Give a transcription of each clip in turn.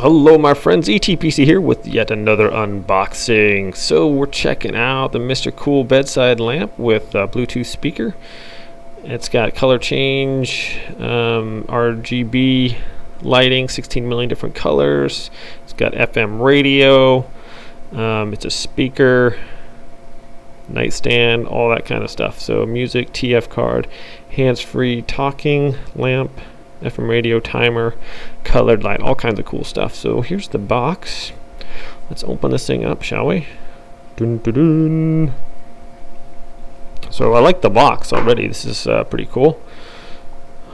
Hello my friends, ETPC here with yet another unboxing. So we're checking out the Mr. Cool bedside lamp with a Bluetooth speaker. It's got color change, RGB lighting, 16 million different colors. It's got FM radio, it's a speaker, nightstand, all that kind of stuff. So music, TF card, hands-free talking lamp, FM radio, timer, colored light, all kinds of cool stuff. So here's the box. Let's open this thing up, shall we? Dun, dun, dun. So I like the box already. This is pretty cool.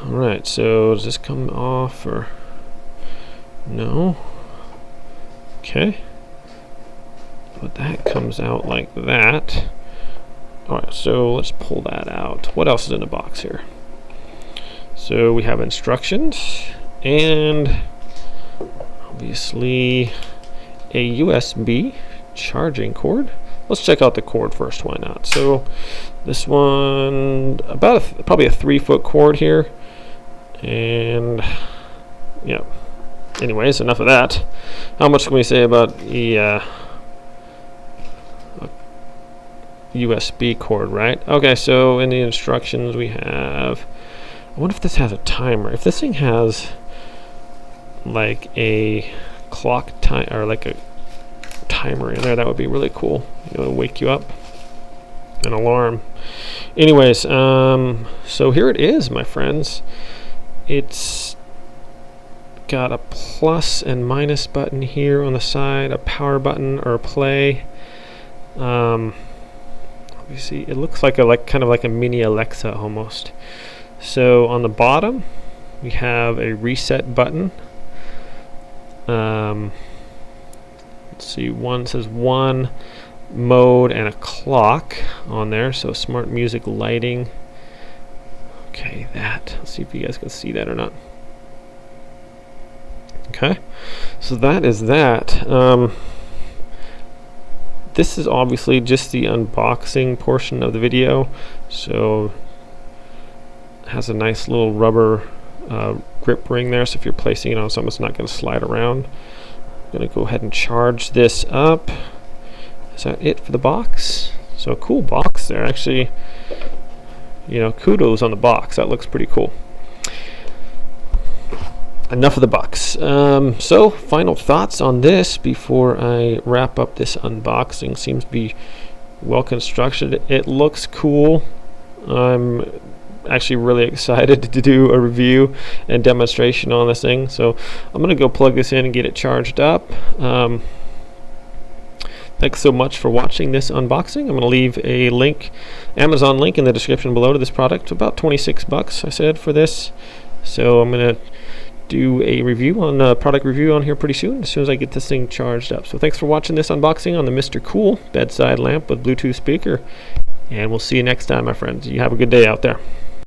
Alright, so does this come off or no? Okay. But that comes out like that. Alright, so let's pull that out. What else is in the box here? So we have instructions and obviously a USB charging cord. Let's check out the cord first, why not? So this one, about probably a 3-foot cord here, and yeah. Anyways, enough of that. How much can we say about the USB cord, right? Okay, so in the instructions we have, I wonder if this has a timer. If this thing has like a clock time or like a timer in there, that would be really cool. You know, to wake you up, an alarm. Anyways, so here it is, my friends. It's got a plus and minus button here on the side, a power button or a play. You see, it looks like a kind of like a mini Alexa almost. So on the bottom we have a reset button. Let's see, one says one mode and a clock on there, so smart music lighting. Okay, that, let's see if you guys can see that or not. Okay, so that is that. This is obviously just the unboxing portion of the video, so has a nice little rubber grip ring there, so if you're placing it on something, it's not going to slide around. I'm going to go ahead and charge this up. Is that it for the box? So a cool box there, actually. You know, kudos on the box. That looks pretty cool. Enough of the box. So final thoughts on this before I wrap up this unboxing. Seems to be well constructed. It looks cool. I'm actually really excited to do a review and demonstration on this thing, so I'm gonna go plug this in and get it charged up. Thanks so much for watching this unboxing. I'm gonna leave a link, Amazon link, in the description below to this product. About 26 bucks I said for this, so I'm gonna do a review on product review on here pretty soon as I get this thing charged up. So thanks for watching this unboxing on the Mr. Cool bedside lamp with Bluetooth speaker, and we'll see you next time, my friends. You have a good day out there.